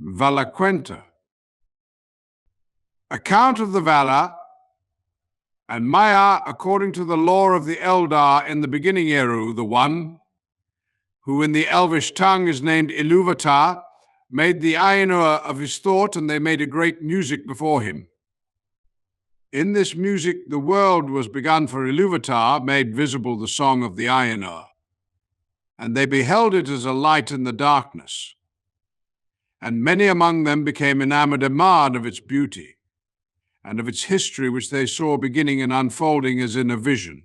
Valaquenta. Account of the Valar and Maiar according to the lore of the Eldar in the beginning Eru, the one, who in the Elvish tongue is named Ilúvatar, made the Ainur of his thought, and they made a great music before him. In this music the world was begun for Ilúvatar, made visible the song of the Ainur, and they beheld it as a light in the darkness. And many among them became enamored of its beauty, and of its history which they saw beginning and unfolding as in a vision.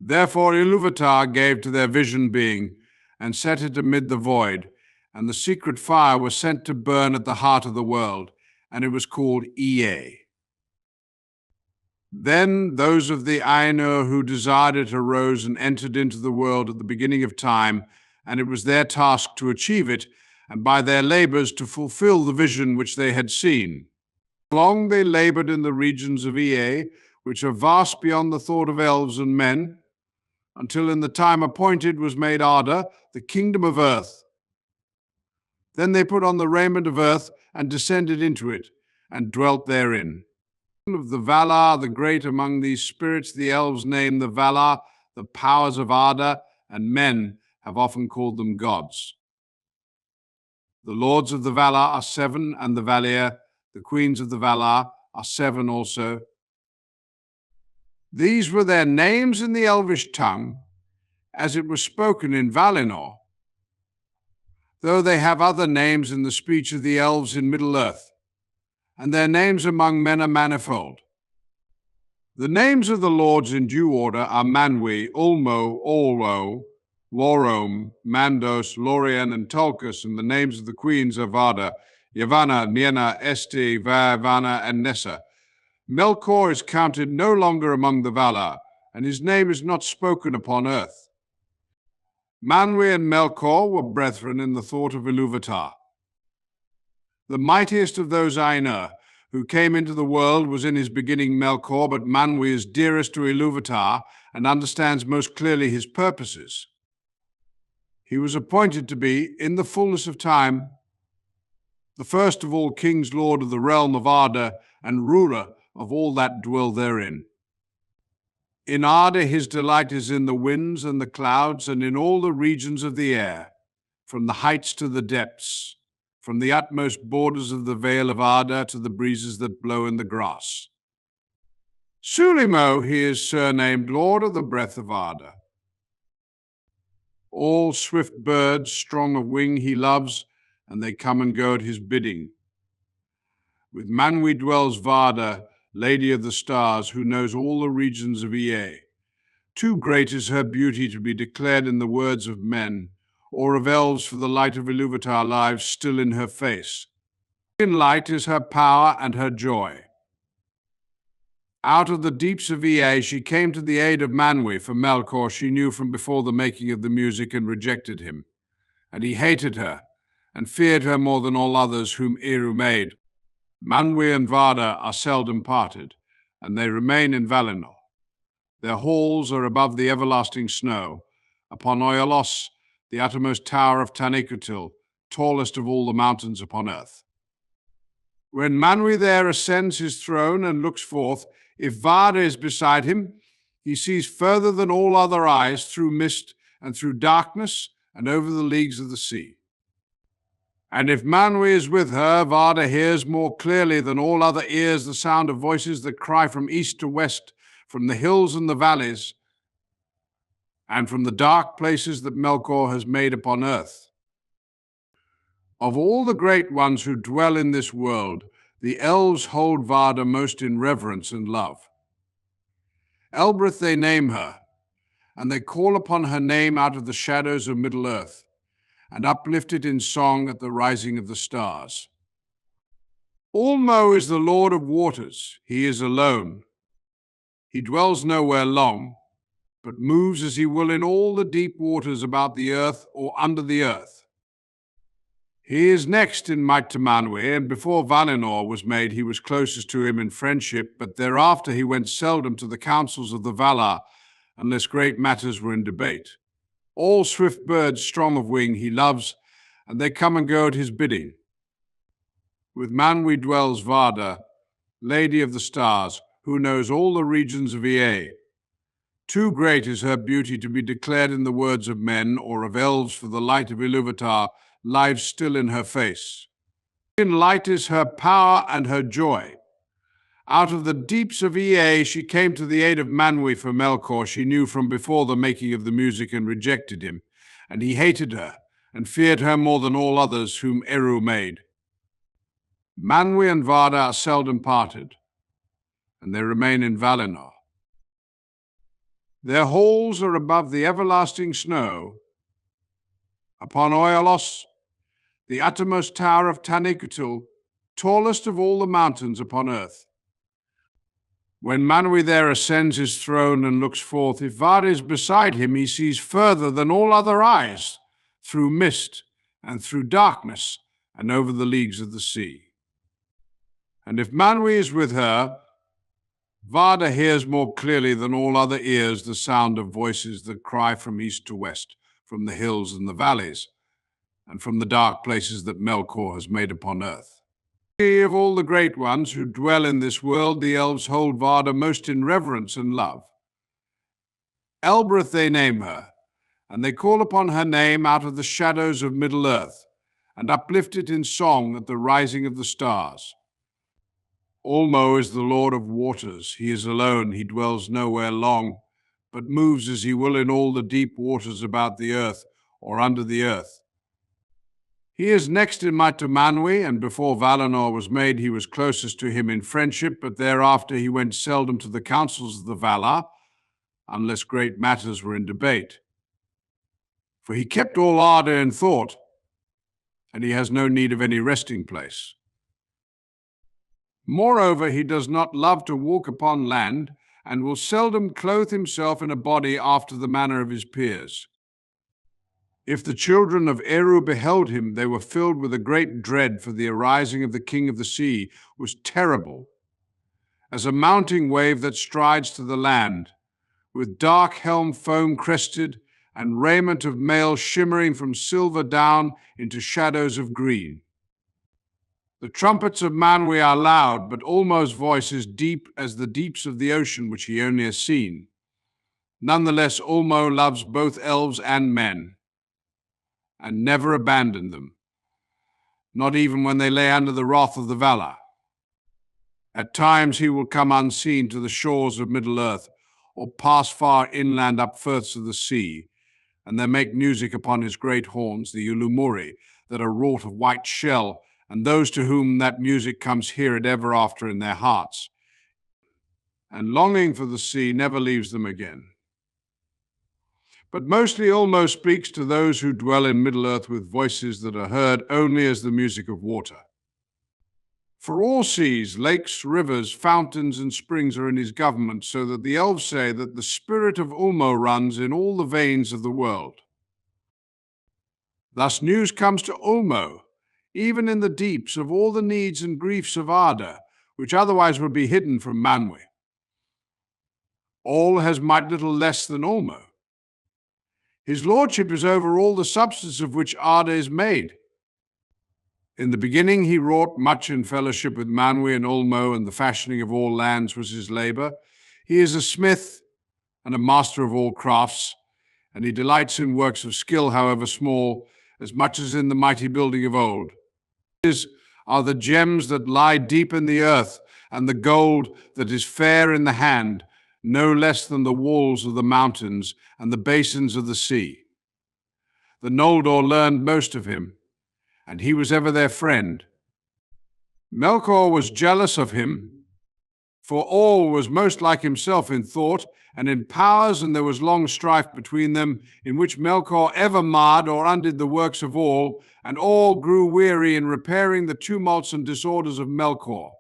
Therefore Ilúvatar gave to their vision being, and set it amid the void, and the secret fire was sent to burn at the heart of the world, and it was called Ea. Then those of the Ainur who desired it arose and entered into the world at the beginning of time, and it was their task to achieve it, and by their labors to fulfill the vision which they had seen. Long they labored in the regions of Ea, which are vast beyond the thought of elves and men, until in the time appointed was made Arda, the kingdom of earth. Then they put on the raiment of earth and descended into it, and dwelt therein. Of the Valar, the great among these spirits, the elves name the Valar, the powers of Arda, and men have often called them gods. The lords of the Valar are 7, and the Valir, the queens of the Valar, are 7 also. These were their names in the Elvish tongue, as it was spoken in Valinor, though they have other names in the speech of the elves in Middle-earth, and their names among men are manifold. The names of the lords in due order are Manwë, Ulmo, Olmo, Lorom, Mandos, Lorien, and Tulkas, and the names of the queens are Arda, Yavanna, Nienna, Esti, Vavanna, and Nessa. Melkor is counted no longer among the Valar, and his name is not spoken upon earth. Manwë and Melkor were brethren in the thought of Ilúvatar. The mightiest of those Ainur who came into the world was in his beginning Melkor, but Manwë is dearest to Ilúvatar and understands most clearly his purposes. He was appointed to be, in the fullness of time, the first of all kings, lord of the realm of Arda, and ruler of all that dwell therein. In Arda his delight is in the winds and the clouds, and in all the regions of the air, from the heights to the depths, from the utmost borders of the vale of Arda to the breezes that blow in the grass. Sulimo he is surnamed Lord of the breath of Arda. All swift birds, strong of wing, he loves, and they come and go at his bidding. With Manwë dwells Varda, Lady of the Stars, who knows all the regions of Ea. Too great is her beauty to be declared in the words of men, or of elves, for the light of Ilúvatar lies still in her face. In light is her power and her joy. Out of the deeps of Ea she came to the aid of Manwë, for Melkor she knew from before the making of the music and rejected him. And he hated her, and feared her more than all others whom Eru made. Manwë and Varda are seldom parted, and they remain in Valinor. Their halls are above the everlasting snow, upon Oilos, the uttermost tower of Taniquetil, tallest of all the mountains upon earth. When Manwë there ascends his throne and looks forth, if Varda is beside him, he sees further than all other eyes through mist and through darkness and over the leagues of the sea. And if Manwë is with her, Varda hears more clearly than all other ears the sound of voices that cry from east to west, from the hills and the valleys, and from the dark places that Melkor has made upon earth. Of all the great ones who dwell in this world, the elves hold Varda most in reverence and love. Elbreth they name her, and they call upon her name out of the shadows of Middle-earth, and uplift it in song at the rising of the stars. Ulmo is the lord of waters. He is alone. He dwells nowhere long, but moves as he will in all the deep waters about the earth or under the earth. He is next in might to Manwë, and before Valinor was made he was closest to him in friendship, but thereafter he went seldom to the councils of the Valar, unless great matters were in debate. All swift birds strong of wing he loves, and they come and go at his bidding. With Manwë dwells Varda, Lady of the Stars, who knows all the regions of Ea. Too great is her beauty to be declared in the words of men or of elves, for the light of Ilúvatar lies still in her face. In light is her power and her joy. Out of the deeps of Ea she came to the aid of Manwë, for Melkor she knew from before the making of the music and rejected him, and he hated her and feared her more than all others whom Eru made. Manwë and Varda are seldom parted, and they remain in Valinor. Their halls are above the everlasting snow, upon Oilos, the uttermost tower of Taniquetil, tallest of all the mountains upon earth. When Manwë there ascends his throne and looks forth, if Varda is beside him, he sees further than all other eyes, through mist and through darkness and over the leagues of the sea. And if Manwë is with her, Varda hears more clearly than all other ears the sound of voices that cry from east to west, from the hills and the valleys, and from the dark places that Melkor has made upon earth. Of all the great ones who dwell in this world, the elves hold Varda most in reverence and love. Elbereth they name her, and they call upon her name out of the shadows of Middle-earth, and uplift it in song at the rising of the stars. Ulmo is the lord of waters. He is alone, he dwells nowhere long, but moves as he will in all the deep waters about the earth or under the earth. He is next in might to Manwë, and before Valinor was made he was closest to him in friendship, but thereafter he went seldom to the councils of the Valar, unless great matters were in debate. For he kept all Arda in thought, and he has no need of any resting place. Moreover, he does not love to walk upon land, and will seldom clothe himself in a body after the manner of his peers. If the children of Eru beheld him, they were filled with a great dread, for the arising of the king of the sea was terrible, as a mounting wave that strides to the land, with dark helm foam-crested, and raiment of mail shimmering from silver down into shadows of green. The trumpets of Manwë are loud, but Ulmo's voice is deep as the deeps of the ocean which he only has seen. Nonetheless, Ulmo loves both elves and men, and never abandoned them, not even when they lay under the wrath of the Valar. At times he will come unseen to the shores of Middle-earth, or pass far inland up firths of the sea, and there make music upon his great horns, the Ulumuri, that are wrought of white shell, and those to whom that music comes hear it ever after in their hearts, and longing for the sea never leaves them again. But mostly Ulmo speaks to those who dwell in Middle-earth with voices that are heard only as the music of water. For all seas, lakes, rivers, fountains, and springs are in his government, so that the elves say that the spirit of Ulmo runs in all the veins of the world. Thus news comes to Ulmo, even in the deeps, of all the needs and griefs of Arda, which otherwise would be hidden from Manwë. All has might little less than Ulmo. His lordship is over all the substance of which Arda is made. In the beginning he wrought much in fellowship with Manwë and Ulmo, and the fashioning of all lands was his labor. He is a smith and a master of all crafts, and he delights in works of skill, however small, as much as in the mighty building of old. His are the gems that lie deep in the earth, and the gold that is fair in the hand, no less than the walls of the mountains and the basins of the sea. The Noldor learned most of him, and he was ever their friend. Melkor was jealous of him, for all was most like himself in thought and in powers, and there was long strife between them, in which Melkor ever marred or undid the works of all, and all grew weary in repairing the tumults and disorders of Melkor.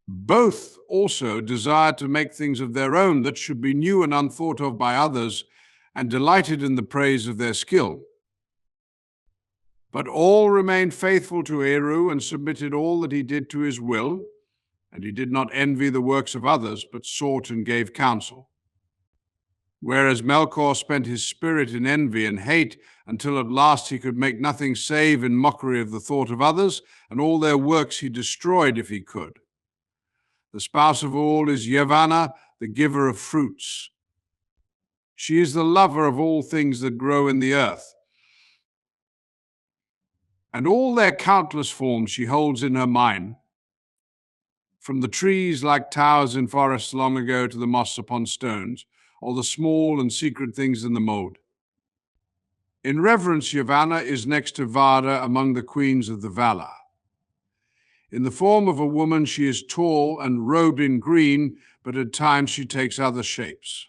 Both also desired to make things of their own that should be new and unthought of by others, and delighted in the praise of their skill. But all remained faithful to Eru and submitted all that he did to his will, and he did not envy the works of others, but sought and gave counsel. whereas Melkor spent his spirit in envy and hate until at last he could make nothing save in mockery of the thought of others, and all their works he destroyed if he could. The spouse of all is Yavanna, the giver of fruits. She is the lover of all things that grow in the earth, and all their countless forms she holds in her mind, from the trees like towers in forests long ago to the moss upon stones, or the small and secret things in the mold. In reverence, Yavanna is next to Vada among the queens of the Valar. In the form of a woman, she is tall and robed in green, but at times she takes other shapes.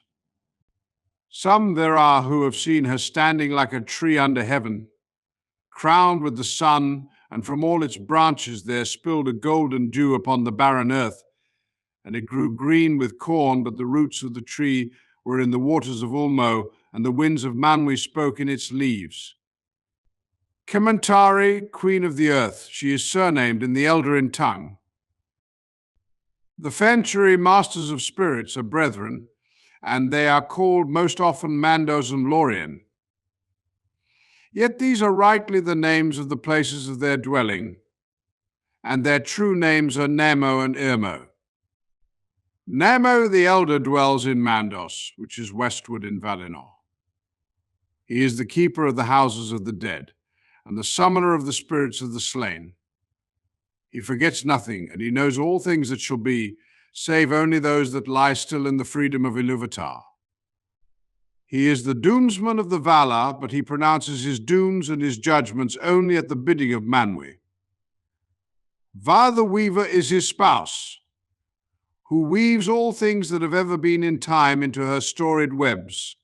Some there are who have seen her standing like a tree under heaven, crowned with the sun, and from all its branches there spilled a golden dew upon the barren earth, and it grew green with corn, but the roots of the tree were in the waters of Ulmo, and the winds of Manwë spoke in its leaves. Kementari, queen of the earth, she is surnamed in the Eldarin tongue. The Fenchari, masters of spirits, are brethren, and they are called most often Mandos and Lorien. Yet these are rightly the names of the places of their dwelling, and their true names are Nemo and Irmo. Nemo the elder dwells in Mandos, which is westward in Valinor. He is the keeper of the houses of the dead, and the summoner of the spirits of the slain. He forgets nothing, and he knows all things that shall be, save only those that lie still in the freedom of Ilúvatar. He is the doomsman of the Valar, but he pronounces his dooms and his judgments only at the bidding of Manwë. Va the Weaver is his spouse, who weaves all things that have ever been in time into her storied webs,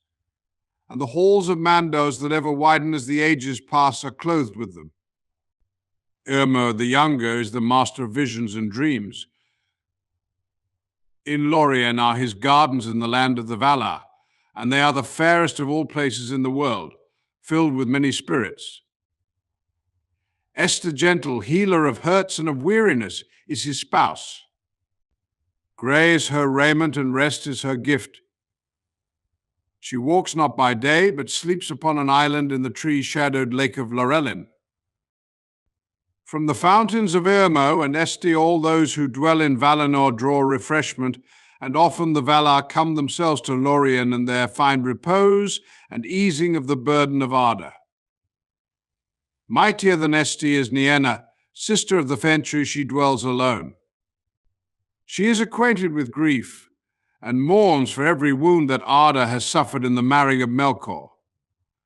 and the halls of Mandos that ever widen as the ages pass are clothed with them. Irmo the younger is the master of visions and dreams. In Lorien are his gardens in the land of the Valar, and they are the fairest of all places in the world, filled with many spirits. Esther Gentle, healer of hurts and of weariness, is his spouse. Grey is her raiment, and rest is her gift. She walks not by day, but sleeps upon an island in the tree-shadowed lake of Lorellin. From the fountains of Irmo and Esti all those who dwell in Valinor draw refreshment, and often the Valar come themselves to Lorien and there find repose and easing of the burden of Arda. Mightier than Esti is Nienna, sister of the Fenchari. She dwells alone. She is acquainted with grief, and mourns for every wound that Arda has suffered in the marrying of Melkor.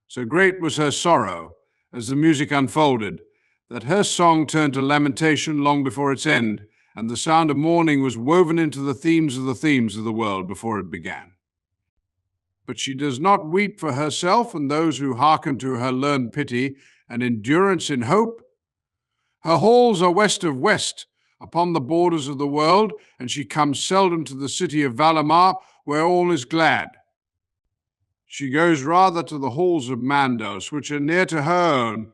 So great was her sorrow, as the music unfolded, that her song turned to lamentation long before its end, and the sound of mourning was woven into the themes of the world before it began. But she does not weep for herself and those who hearken to her learn pity and endurance in hope. Her halls are west of west, upon the borders of the world, and she comes seldom to the city of Valamar, where all is glad. She goes rather to the halls of Mandos, which are near to her own,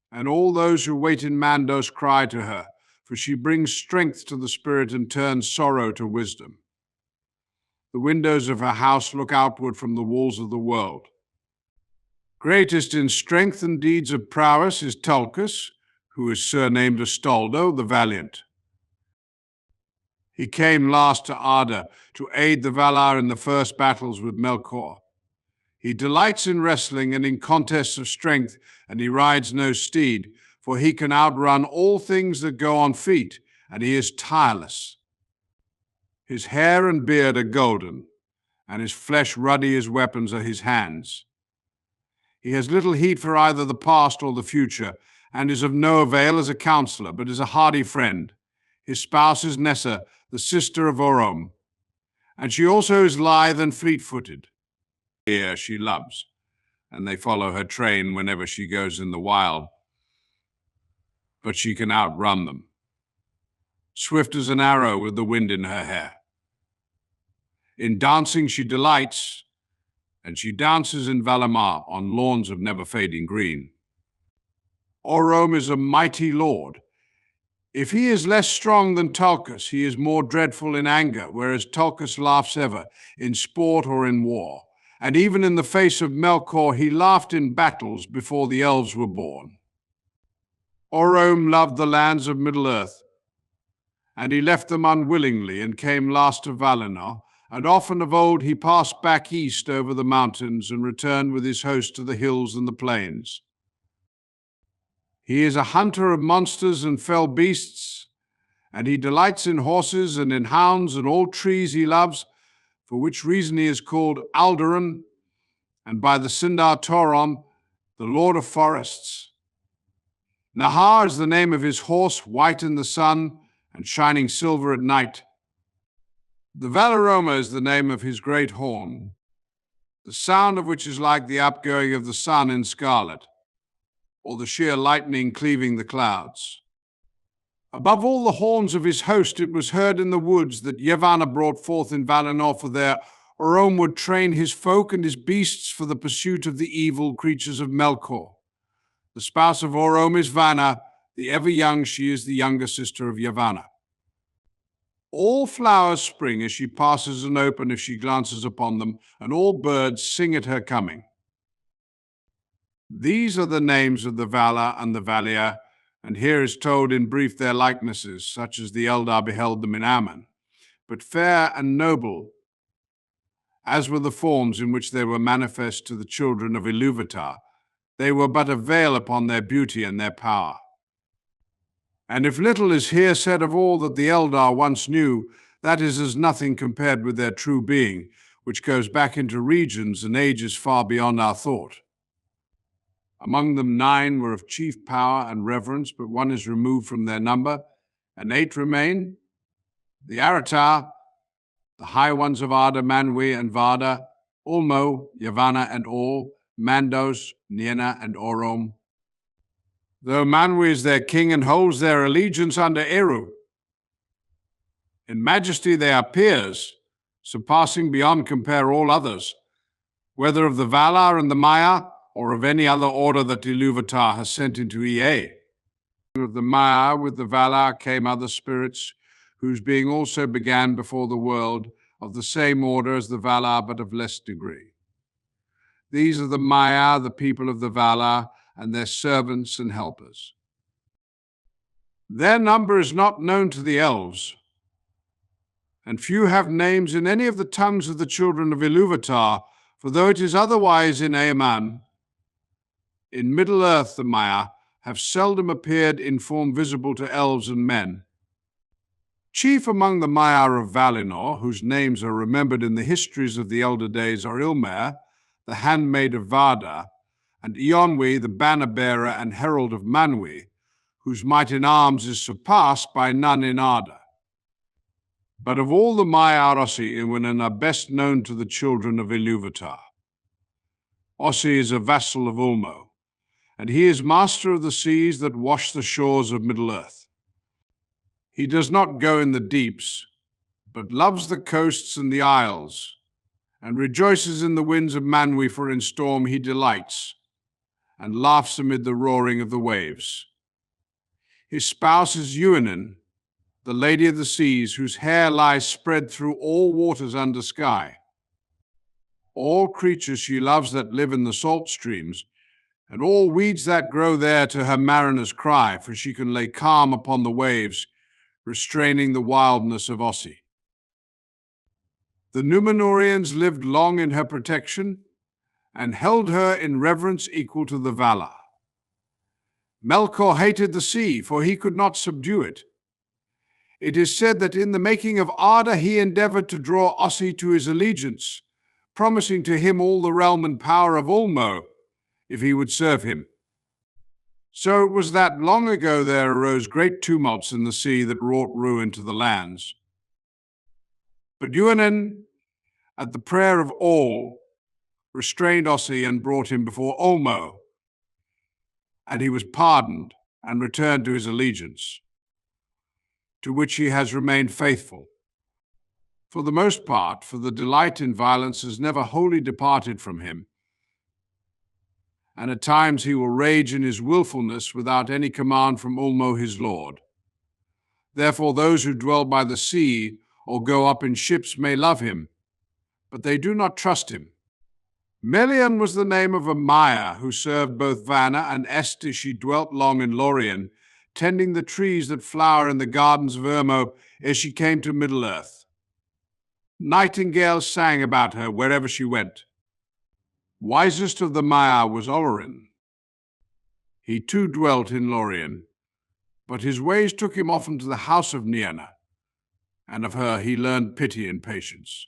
and all those who wait in Mandos cry to her, for she brings strength to the spirit and turns sorrow to wisdom. The windows of her house look outward from the walls of the world. Greatest in strength and deeds of prowess is Tulkas, who is surnamed Astoldo the Valiant. He came last to Arda to aid the Valar in the first battles with Melkor. He delights in wrestling and in contests of strength, and he rides no steed, for he can outrun all things that go on feet, and he is tireless. His hair and beard are golden, and his flesh ruddy as weapons are his hands. He has little heed for either the past or the future, and is of no avail as a counselor, but is a hardy friend. His spouse is Nessa, the sister of Orom, and she also is lithe and fleet-footed. Here she loves, and they follow her train whenever she goes in the wild, but she can outrun them. Swift as an arrow with the wind in her hair. In dancing she delights, and she dances in Valamar on lawns of never-fading green. Orom is a mighty lord. If he is less strong than Tulkas, he is more dreadful in anger, whereas Tulkas laughs ever, in sport or in war, and even in the face of Melkor he laughed in battles before the elves were born. Orome loved the lands of Middle-earth, and he left them unwillingly and came last to Valinor, and often of old he passed back east over the mountains and returned with his host to the hills and the plains. He is a hunter of monsters and fell beasts, and he delights in horses and in hounds and all trees he loves, for which reason he is called Alderaan, and by the Sindar Toron, the Lord of Forests. Nahar is the name of his horse, white in the sun and shining silver at night. The Valaroma is the name of his great horn, the sound of which is like the upgoing of the sun in scarlet, or the sheer lightning cleaving the clouds. Above all the horns of his host it was heard in the woods that Yavanna brought forth in Valinor, for there Orome would train his folk and his beasts for the pursuit of the evil creatures of Melkor. The spouse of Orome is Vanna, the ever young, she is the younger sister of Yavanna. All flowers spring as she passes and open if she glances upon them, and all birds sing at her coming. These are the names of the Valar and the Valir, and here is told in brief their likenesses, such as the Eldar beheld them in Aman, but fair and noble, as were the forms in which they were manifest to the children of Ilúvatar. They were but a veil upon their beauty and their power. And if little is here said of all that the Eldar once knew, that is as nothing compared with their true being, which goes back into regions and ages far beyond our thought. Among them 9 were of chief power and reverence, but 1 is removed from their number, and 8 remain: the Aratar, the high ones of Arda, Manwë, and Varda, Ulmo, Yavanna, and all, Mandos, Nienna, and Orome. Though Manwë is their king and holds their allegiance under Eru. In majesty they are peers, surpassing beyond compare all others, whether of the Valar and the Maiar, or of any other order that Ilúvatar has sent into Ea. Of the Maiar with the Valar came other spirits, whose being also began before the world, of the same order as the Valar, but of less degree. These are the Maiar, the people of the Valar, and their servants and helpers. Their number is not known to the elves, and few have names in any of the tongues of the children of Ilúvatar, for though it is otherwise in Aman, in Middle-earth the Maiar have seldom appeared in form visible to elves and men. Chief among the Maiar of Valinor, whose names are remembered in the histories of the elder days, are Ilmer, the handmaid of Varda, and Eonwë, the banner-bearer and herald of Manwë, whose might in arms is surpassed by none in Arda. But of all the Maiar, Ossi Iwinen are best known to the children of Ilúvatar. Ossi is a vassal of Ulmo, and he is master of the seas that wash the shores of Middle-earth. He does not go in the deeps, but loves the coasts and the isles, and rejoices in the winds of Manwë, for in storm he delights, and laughs amid the roaring of the waves. His spouse is Eowyn, the lady of the seas, whose hair lies spread through all waters under sky. All creatures she loves that live in the salt streams, and all weeds that grow there to her mariners cry, for she can lay calm upon the waves, restraining the wildness of Ossi. The Númenóreans lived long in her protection, and held her in reverence equal to the Valar. Melkor hated the sea, for he could not subdue it. It is said that in the making of Arda he endeavored to draw Ossi to his allegiance, promising to him all the realm and power of Ulmo, if he would serve him. So it was that long ago there arose great tumults in the sea that wrought ruin to the lands. But Eowyn, at the prayer of all, restrained Ossi and brought him before Ulmo, and he was pardoned and returned to his allegiance, to which he has remained faithful. For the most part, for the delight in violence has never wholly departed from him, and at times he will rage in his willfulness without any command from Ulmo his lord. Therefore those who dwell by the sea or go up in ships may love him, but they do not trust him. Melian was the name of a Maiar who served both Vanna and Esti. She dwelt long in Lorien, tending the trees that flower in the gardens of Irmo as she came to Middle-earth. Nightingales sang about her wherever she went. Wisest of the Maiar was Olorin. He too dwelt in Lorien, but his ways took him often to the house of Nienna, and of her he learned pity and patience.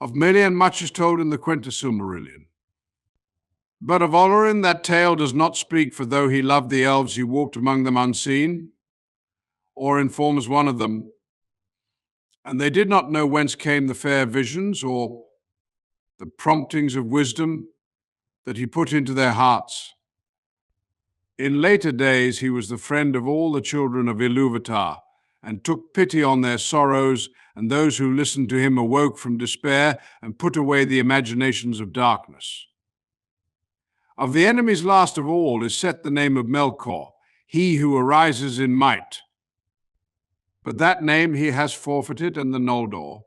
Of Melian much is told in the Quenta Silmarillion. But of Olorin that tale does not speak, for though he loved the elves, he walked among them unseen, or in form as one of them, and they did not know whence came the fair visions or the promptings of wisdom that he put into their hearts. In later days he was the friend of all the children of Ilúvatar, and took pity on their sorrows, and those who listened to him awoke from despair and put away the imaginations of darkness. Of the enemies last of all is set the name of Melkor, he who arises in might. But that name he has forfeited, and the Noldor,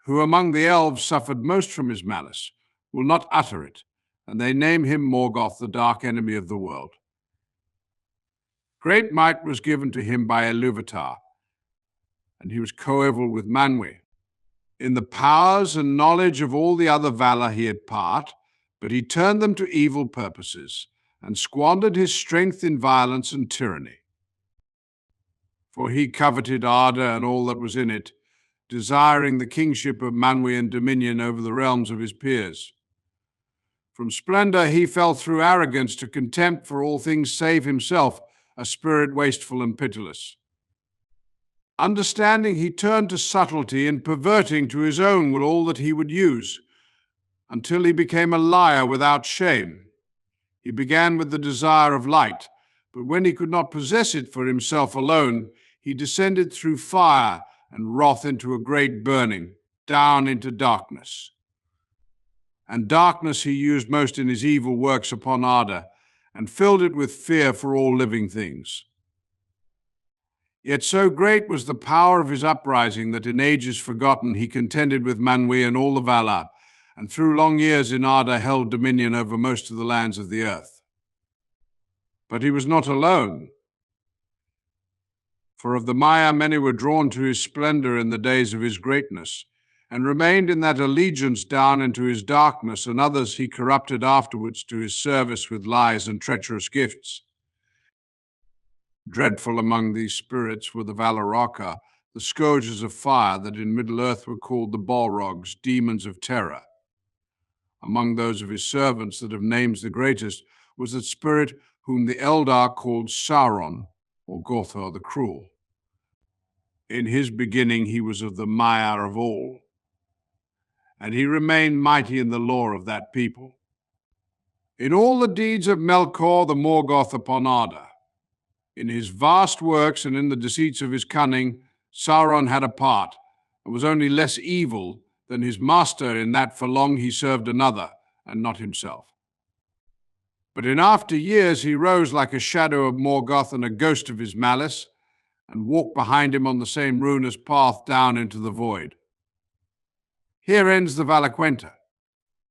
who among the elves suffered most from his malice, will not utter it, and they name him Morgoth, the dark enemy of the world. Great might was given to him by Ilúvatar, and he was coeval with Manwë. In the powers and knowledge of all the other Valar he had part, but he turned them to evil purposes, and squandered his strength in violence and tyranny. For he coveted Arda and all that was in it, desiring the kingship of Manwë and dominion over the realms of his peers. From splendor he fell through arrogance to contempt for all things save himself, a spirit wasteful and pitiless. Understanding, he turned to subtlety, and perverting to his own will all that he would use, until he became a liar without shame. He began with the desire of light, but when he could not possess it for himself alone, he descended through fire and wrath into a great burning, down into darkness. And darkness he used most in his evil works upon Arda, and filled it with fear for all living things. Yet so great was the power of his uprising that in ages forgotten he contended with Manwë and all the Valar, and through long years in Arda held dominion over most of the lands of the earth. But he was not alone, for of the Maiar many were drawn to his splendor in the days of his greatness, and remained in that allegiance down into his darkness, and others he corrupted afterwards to his service with lies and treacherous gifts. Dreadful among these spirits were the Valarokka, the scourges of fire that in Middle-earth were called the Balrogs, demons of terror. Among those of his servants that of names the greatest was that spirit whom the Eldar called Sauron, or Gothor the Cruel. In his beginning he was of the Maiar of all, and he remained mighty in the lore of that people. In all the deeds of Melkor the Morgoth upon Arda, in his vast works and in the deceits of his cunning, Sauron had a part, and was only less evil than his master in that for long he served another, and not himself. But in after years he rose like a shadow of Morgoth and a ghost of his malice, and walked behind him on the same ruinous path down into the void. Here ends the Valaquenta.